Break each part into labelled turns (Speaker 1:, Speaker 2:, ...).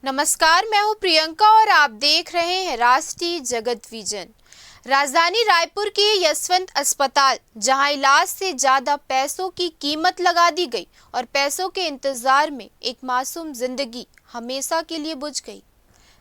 Speaker 1: नमस्कार, मैं हूं प्रियंका और आप देख रहे हैं राष्ट्रीय जगत विजन। राजधानी रायपुर के यशवंत अस्पताल, जहां इलाज से ज्यादा पैसों की कीमत लगा दी गई और पैसों के इंतजार में एक मासूम जिंदगी हमेशा के लिए बुझ गई।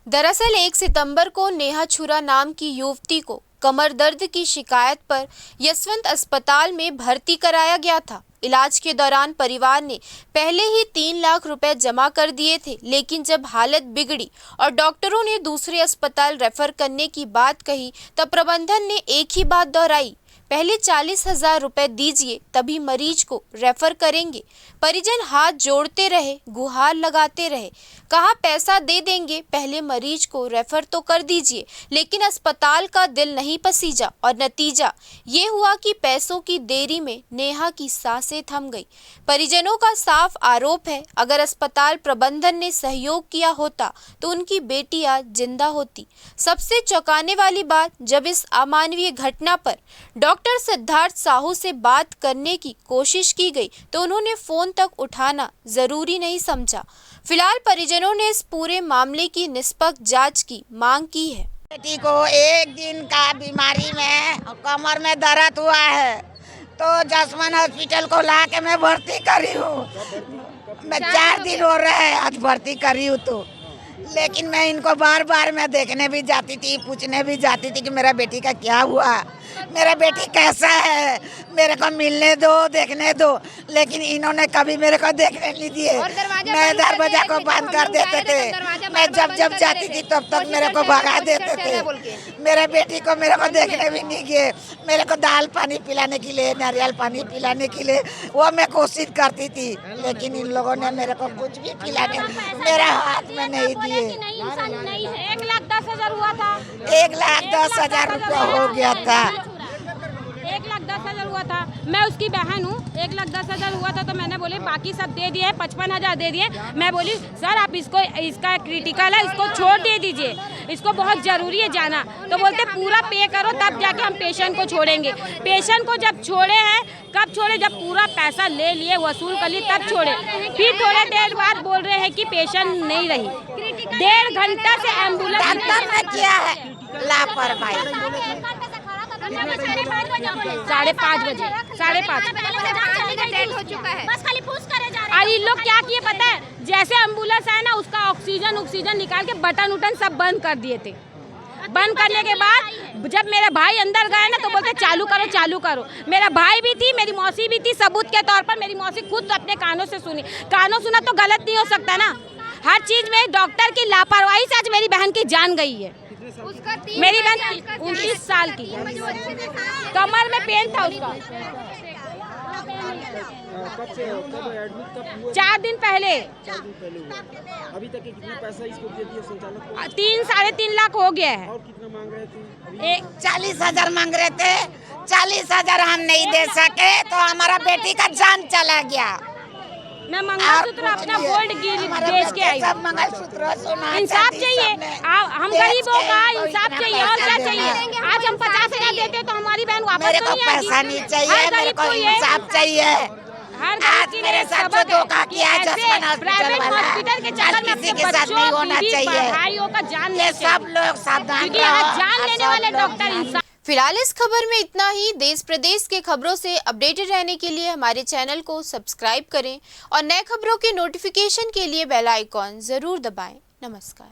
Speaker 1: दरअसल 1 सितंबर को नेहा छुरा नाम की युवती को कमर दर्द की शिकायत पर यशवंत अस्पताल में भर्ती कराया गया था। इलाज के दौरान परिवार ने पहले ही 3 लाख रुपए जमा कर दिए थे, लेकिन जब हालत बिगड़ी और डॉक्टरों ने दूसरे अस्पताल रेफर करने की बात कही, तब प्रबंधन ने एक ही बात दोहराई, पहले 40,000 रुपए दीजिए तभी मरीज को रेफर करेंगे। परिजन हाथ जोड़ते रहे, गुहार लगाते रहे, कहा पैसा दे देंगे, पहले मरीज को रेफर तो कर दीजिए, लेकिन अस्पताल का दिल नहीं पसीजा और नतीजा ये हुआ कि पैसों की देरी में नेहा की सांसें थम गई। परिजनों का साफ आरोप है, अगर अस्पताल प्रबंधन ने सहयोग किया होता तो उनकी बेटी आज जिंदा होती। सबसे चौंकाने वाली बात, जब इस अमानवीय घटना पर डॉक्टर सिद्धार्थ साहू से बात करने की कोशिश की गई तो उन्होंने फोन तक उठाना जरूरी नहीं समझा। फिलहाल परिजनों ने इस पूरे मामले की निष्पक्ष जांच की मांग की है।
Speaker 2: बेटी को एक दिन का बीमारी में कमर में दर्द हुआ है तो जसमन हॉस्पिटल को ला के मैं भर्ती करी हूँ। मैं 4 दिन हो रहे हैं आज भर्ती करी हूँ तो, लेकिन मैं इनको बार बार मैं देखने भी जाती थी, पूछने भी जाती थी कि मेरा बेटी का क्या हुआ, मेरा बेटी कैसा है, मेरे को मिलने दो, देखने दो, लेकिन इन्होंने कभी मेरे को देखने नहीं दिए। मैं दरवाजा को बंद कर देते थे, मैं जब जब जाती थी तब तक मेरे को भगा देते थे। मेरे बेटी को मेरे को देखने भी नहीं गए। मेरे को दाल पानी पिलाने के लिए, नारियल पानी पिलाने के लिए वो मैं कोशिश करती थी, लेकिन इन लोगों ने मेरे को कुछ भी पिलाने मेरे हाथ में नहीं दिए।
Speaker 3: 1,10,000 हुआ था,
Speaker 2: 1,10,000 रुपया हो गया था।
Speaker 3: 1,10,000 हुआ था। मैं उसकी बहन हूँ। 1,10,000 हुआ था तो मैंने बोली बाकी सब दे दिए, 55,000 दे दिए। मैं बोली सर आप इसका क्रिटिकल है, इसको छोड़ दे दीजिए, इसको बहुत ज़रूरी है जाना। तो बोलते पूरा पे करो तब जाके हम पेशेंट को छोड़ेंगे। पेशेंट को जब छोड़े हैं, कब छोड़े, जब पूरा पैसा ले लिए, वसूल कर लिए, तब छोड़े। फिर थोड़े देर बाद बोल रहे हैं कि पेशेंट नहीं रही। 1.5 घंटा से एम्बुलेंस
Speaker 2: किया है लापरवाही।
Speaker 3: 5:30 बजे 5:30
Speaker 4: हो चुका है, बस खाली पूछ करे जा रहे हैं।
Speaker 3: और ये लोग क्या किए पता है, जैसे एम्बुलेंस आया ना उसका ऑक्सीजन निकाल के बटन उटन सब बंद कर दिए थे। बंद करने के बाद जब मेरा भाई अंदर गए ना तो बोलते चालू करो। मेरा भाई भी थी, मेरी मौसी भी थी। सबूत के तौर पर मेरी मौसी खुद अपने कानों से सुनी। कानों सुना तो गलत नहीं हो सकता ना। हर चीज में डॉक्टर की लापरवाही से आज मेरी बहन की जान गई है। मेरी बहन 29 साल की, कमर में पेन था उसका। 4 दिन पहले।
Speaker 5: अभी तक कितना पैसा इसको दे दिया संचालक को?
Speaker 3: 3-3.5 लाख हो गया है।
Speaker 5: और कितना मांग रहे थे?
Speaker 2: 40,000 मांग रहे थे। 40,000 हम नहीं दे सके तो हमारा बेटी का जान चला गया।
Speaker 3: मैं मंगलसूत्र अपना गोल्ड बेच के आई।
Speaker 2: मंगलसूत्र सोना
Speaker 3: इंसाफ चाहिए, हम गरीबों का इंसाफ चाहिए। और क्या चाहिए? आज हम 50,000 देते तो हमारी बहन वापस
Speaker 2: मेरे को पैसा नहीं चाहिए, मेरे को इंसाफ चाहिए। आज मेरे साथ जो धोखा किया जसमन
Speaker 3: हॉस्पिटल के चक्कर में
Speaker 2: किसी के साथ नहीं होना चाहिए।
Speaker 3: भाइयों का जान
Speaker 2: ये सब लोग सावधान
Speaker 3: जान लेने वाले डॉक्टर इंसान।
Speaker 1: फिलहाल इस खबर में इतना ही। देश प्रदेश के खबरों से अपडेटेड रहने के लिए हमारे चैनल को सब्सक्राइब करें और नए खबरों के नोटिफिकेशन के लिए बेल आइकॉन जरूर दबाएं। नमस्कार।